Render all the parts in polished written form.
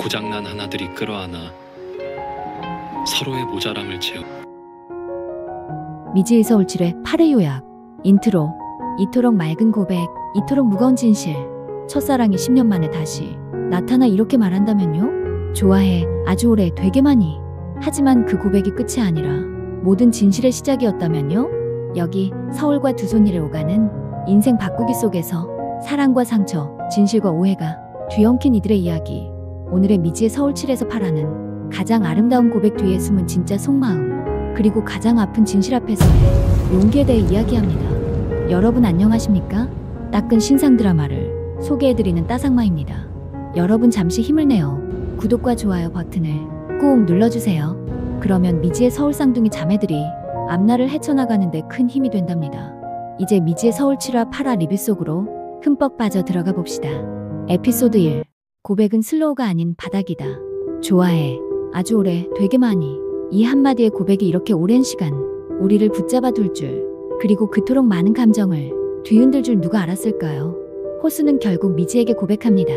고장난 하나들이 끌어안아 서로의 모자람을 채우. 미지의 서울칠의 8회 요약. 인트로. 이토록 맑은 고백, 이토록 무거운 진실. 첫사랑이 10년 만에 다시 나타나 이렇게 말한다면요? 좋아해, 아주 오래, 되게 많이. 하지만 그 고백이 끝이 아니라 모든 진실의 시작이었다면요? 여기 서울과 두 손이를 오가는 인생 바꾸기 속에서 사랑과 상처, 진실과 오해가 뒤엉킨 이들의 이야기. 오늘의 미지의 서울칠에서 8화는 가장 아름다운 고백 뒤에 숨은 진짜 속마음, 그리고 가장 아픈 진실 앞에서의 용기에 대해 이야기합니다. 여러분 안녕하십니까? 따끈 신상 드라마를 소개해드리는 따상마입니다. 여러분 잠시 힘을 내어 구독과 좋아요 버튼을 꾹 눌러주세요. 그러면 미지의 서울 쌍둥이 자매들이 앞날을 헤쳐나가는데 큰 힘이 된답니다. 이제 미지의 서울 7화 8화 리뷰 속으로 흠뻑 빠져 들어가 봅시다. 에피소드 1. 고백은 슬로우가 아닌 바닥이다. 좋아해, 아주 오래, 되게 많이. 이 한마디의 고백이 이렇게 오랜 시간 우리를 붙잡아 둘 줄, 그리고 그토록 많은 감정을 뒤흔들 줄 누가 알았을까요? 호수는 결국 미지에게 고백합니다.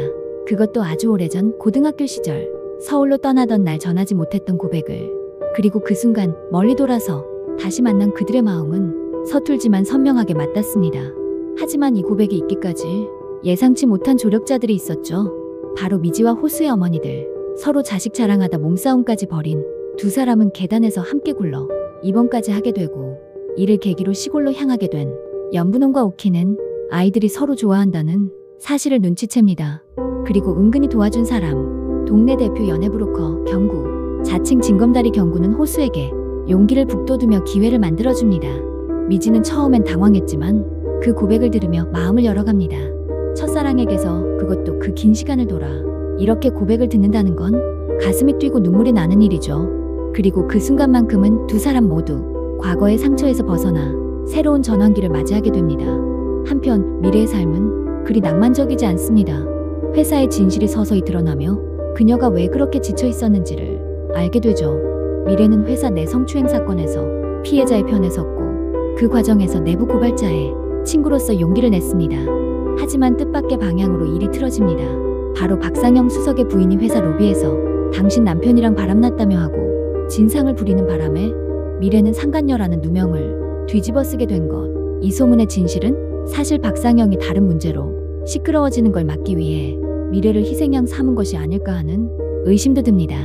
그것도 아주 오래전 고등학교 시절 서울로 떠나던 날 전하지 못했던 고백을. 그리고 그 순간 멀리 돌아서 다시 만난 그들의 마음은 서툴지만 선명하게 맞닿습니다. 하지만 이 고백이 있기까지 예상치 못한 조력자들이 있었죠. 바로 미지와 호수의 어머니들. 서로 자식 자랑하다 몸싸움까지 벌인 두 사람은 계단에서 함께 굴러 입원까지 하게 되고, 이를 계기로 시골로 향하게 된 연분홍과 오키는 아이들이 서로 좋아한다는 사실을 눈치챕니다. 그리고 은근히 도와준 사람, 동네 대표 연애브로커 경구, 자칭 징검다리 경구는 호수에게 용기를 북돋우며 기회를 만들어줍니다. 미지는 처음엔 당황했지만 그 고백을 들으며 마음을 열어갑니다. 첫사랑에게서, 그것도 그 긴 시간을 돌아 이렇게 고백을 듣는다는 건 가슴이 뛰고 눈물이 나는 일이죠. 그리고 그 순간만큼은 두 사람 모두 과거의 상처에서 벗어나 새로운 전환기를 맞이하게 됩니다. 한편 미래의 삶은 그리 낭만적이지 않습니다. 회사의 진실이 서서히 드러나며 그녀가 왜 그렇게 지쳐 있었는지를 알게 되죠. 미래는 회사 내 성추행 사건에서 피해자의 편에 섰고, 그 과정에서 내부 고발자의 친구로서 용기를 냈습니다. 하지만 뜻밖의 방향으로 일이 틀어집니다. 바로 박상영 수석의 부인이 회사 로비에서 당신 남편이랑 바람났다며 하고 진상을 부리는 바람에 미래는 상간녀라는 누명을 뒤집어쓰게 된 것. 이 소문의 진실은 사실 박상영이 다른 문제로 시끄러워지는 걸 막기 위해 미래를 희생양 삼은 것이 아닐까 하는 의심도 듭니다.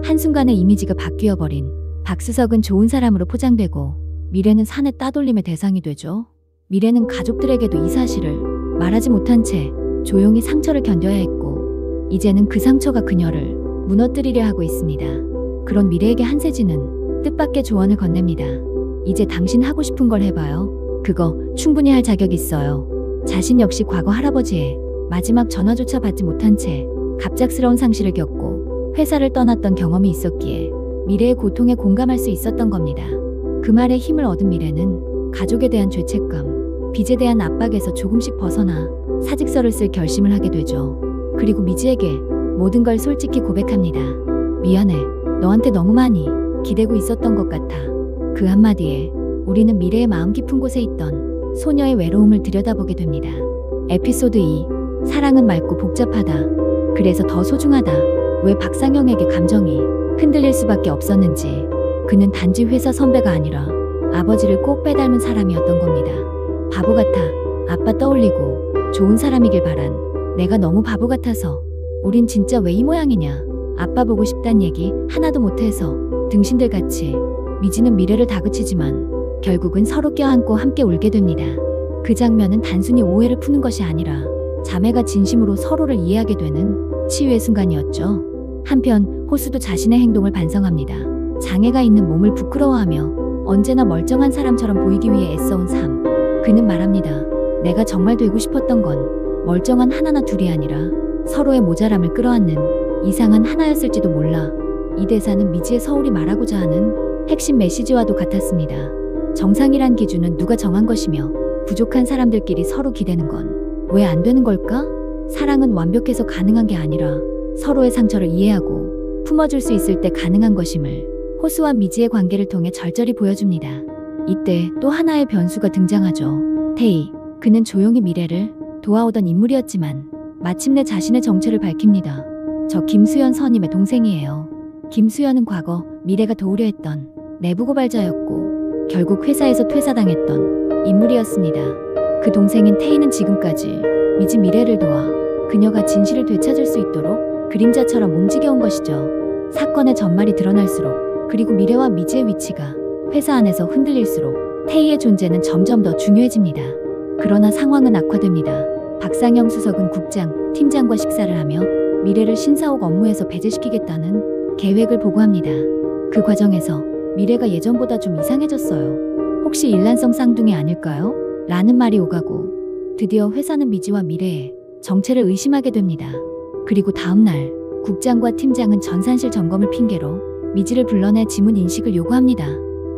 한순간에 이미지가 바뀌어버린 박수석은 좋은 사람으로 포장되고, 미래는 산의 따돌림의 대상이 되죠. 미래는 가족들에게도 이 사실을 말하지 못한 채 조용히 상처를 견뎌야 했고, 이제는 그 상처가 그녀를 무너뜨리려 하고 있습니다. 그런 미래에게 한세진은 뜻밖의 조언을 건넵니다. 이제 당신 하고 싶은 걸 해봐요. 그거 충분히 할 자격 있어요. 자신 역시 과거 할아버지의 마지막 전화조차 받지 못한 채 갑작스러운 상실을 겪고 회사를 떠났던 경험이 있었기에 미래의 고통에 공감할 수 있었던 겁니다. 그 말에 힘을 얻은 미래는 가족에 대한 죄책감, 빚에 대한 압박에서 조금씩 벗어나 사직서를 쓸 결심을 하게 되죠. 그리고 미지에게 모든 걸 솔직히 고백합니다. 미안해. 너한테 너무 많이 기대고 있었던 것 같아. 그 한마디에 우리는 미래의 마음 깊은 곳에 있던 소녀의 외로움을 들여다보게 됩니다. 에피소드 2. 사랑은 맑고 복잡하다. 그래서 더 소중하다. 왜 박상영에게 감정이 흔들릴 수밖에 없었는지. 그는 단지 회사 선배가 아니라 아버지를 꼭 빼닮은 사람이었던 겁니다. 바보 같아. 아빠 떠올리고 좋은 사람이길 바란 내가 너무 바보 같아서. 우린 진짜 왜 이 모양이냐. 아빠 보고 싶단 얘기 하나도 못해서. 등신들 같이 미지는 미래를 다그치지만 결국은 서로 껴안고 함께 울게 됩니다. 그 장면은 단순히 오해를 푸는 것이 아니라 자매가 진심으로 서로를 이해하게 되는 치유의 순간이었죠. 한편 호수도 자신의 행동을 반성합니다. 장애가 있는 몸을 부끄러워하며 언제나 멀쩡한 사람처럼 보이기 위해 애써온 삶. 그는 말합니다. 내가 정말 되고 싶었던 건 멀쩡한 하나나 둘이 아니라 서로의 모자람을 끌어안는 이상한 하나였을지도 몰라. 이 대사는 미지의 서울이 말하고자 하는 핵심 메시지와도 같았습니다. 정상이란 기준은 누가 정한 것이며 부족한 사람들끼리 서로 기대는 건 왜 안 되는 걸까? 사랑은 완벽해서 가능한 게 아니라 서로의 상처를 이해하고 품어줄 수 있을 때 가능한 것임을 호수와 미지의 관계를 통해 절절히 보여줍니다. 이때 또 하나의 변수가 등장하죠. 태희. 그는 조용히 미래를 도와오던 인물이었지만 마침내 자신의 정체를 밝힙니다. 저 김수연 선임의 동생이에요. 김수연은 과거 미래가 도우려 했던 내부 고발자였고 결국 회사에서 퇴사당했던 인물이었습니다. 그 동생인 태희는 지금까지 미지 미래를 도와 그녀가 진실을 되찾을 수 있도록 그림자처럼 움직여온 것이죠. 사건의 전말이 드러날수록 그리고 미래와 미지의 위치가 회사 안에서 흔들릴수록 태희의 존재는 점점 더 중요해집니다. 그러나 상황은 악화됩니다. 박상영 수석은 국장, 팀장과 식사를 하며 미래를 신사옥 업무에서 배제시키겠다는 계획을 보고합니다. 그 과정에서 미래가 예전보다 좀 이상해졌어요. 혹시 일란성 쌍둥이 아닐까요? 라는 말이 오가고 드디어 회사는 미지와 미래의 정체를 의심하게 됩니다. 그리고 다음날 국장과 팀장은 전산실 점검을 핑계로 미지를 불러내 지문 인식을 요구합니다.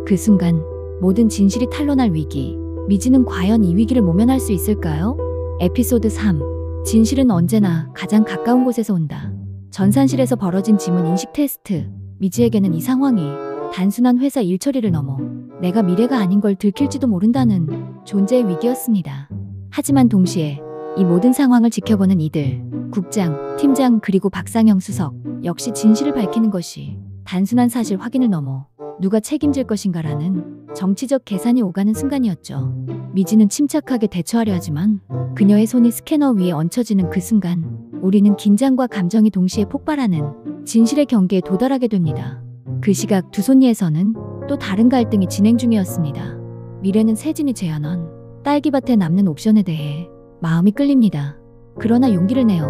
그 순간 모든 진실이 탄로날 위기. 미지는 과연 이 위기를 모면할 수 있을까요? 에피소드 3. 진실은 언제나 가장 가까운 곳에서 온다. 전산실에서 벌어진 지문 인식 테스트. 미지에게는 이 상황이 단순한 회사 일 처리를 넘어 내가 미래가 아닌 걸 들킬지도 모른다는 존재의 위기였습니다. 하지만 동시에 이 모든 상황을 지켜보는 이들, 국장, 팀장 그리고 박상영 수석 역시 진실을 밝히는 것이 단순한 사실 확인을 넘어 누가 책임질 것인가라는 정치적 계산이 오가는 순간이었죠. 미지는 침착하게 대처하려 하지만 그녀의 손이 스캐너 위에 얹혀지는 그 순간 우리는 긴장과 감정이 동시에 폭발하는 진실의 경계에 도달하게 됩니다. 그 시각 두 손니에서는 또 다른 갈등이 진행 중이었습니다. 미래는 세진이 제안한 딸기밭에 남는 옵션에 대해 마음이 끌립니다. 그러나 용기를 내어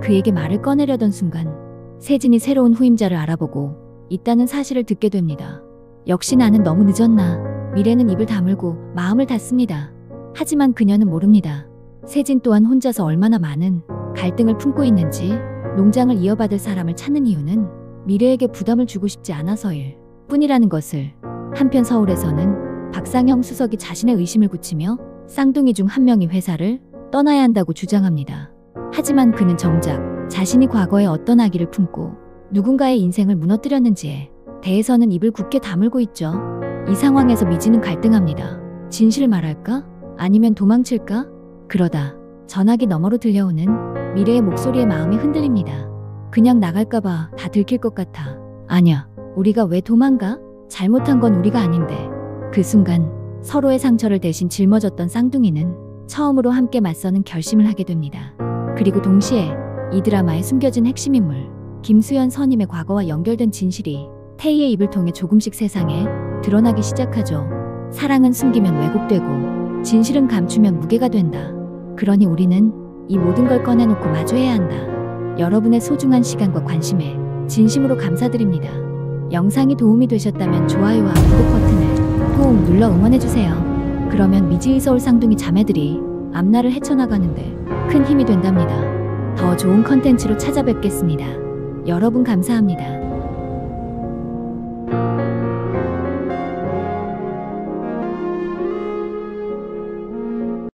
그에게 말을 꺼내려던 순간 세진이 새로운 후임자를 알아보고 있다는 사실을 듣게 됩니다. 역시 나는 너무 늦었나. 미래는 입을 다물고 마음을 닫습니다. 하지만 그녀는 모릅니다. 세진 또한 혼자서 얼마나 많은 갈등을 품고 있는지. 농장을 이어받을 사람을 찾는 이유는 미래에게 부담을 주고 싶지 않아서일 뿐이라는 것을. 한편 서울에서는 박상영 수석이 자신의 의심을 굳히며 쌍둥이 중 한 명이 회사를 떠나야 한다고 주장합니다. 하지만 그는 정작 자신이 과거에 어떤 악의를 품고 누군가의 인생을 무너뜨렸는지에 대해서는 입을 굳게 다물고 있죠. 이 상황에서 미지는 갈등합니다. 진실을 말할까? 아니면 도망칠까? 그러다 전화기 너머로 들려오는 미래의 목소리에 마음이 흔들립니다. 그냥 나갈까봐 다 들킬 것 같아. 아냐, 우리가 왜 도망가? 잘못한 건 우리가 아닌데. 그 순간 서로의 상처를 대신 짊어졌던 쌍둥이는 처음으로 함께 맞서는 결심을 하게 됩니다. 그리고 동시에 이 드라마의 숨겨진 핵심 인물 김수연 선임의 과거와 연결된 진실이 태희의 입을 통해 조금씩 세상에 드러나기 시작하죠. 사랑은 숨기면 왜곡되고 진실은 감추면 무게가 된다. 그러니 우리는 이 모든 걸 꺼내놓고 마주해야 한다. 여러분의 소중한 시간과 관심에 진심으로 감사드립니다. 영상이 도움이 되셨다면 좋아요와 구독 버튼을 꼭 눌러 응원해주세요. 그러면 미지의 서울 쌍둥이 자매들이 앞날을 헤쳐나가는데 큰 힘이 된답니다. 더 좋은 컨텐츠로 찾아뵙겠습니다. 여러분 감사합니다.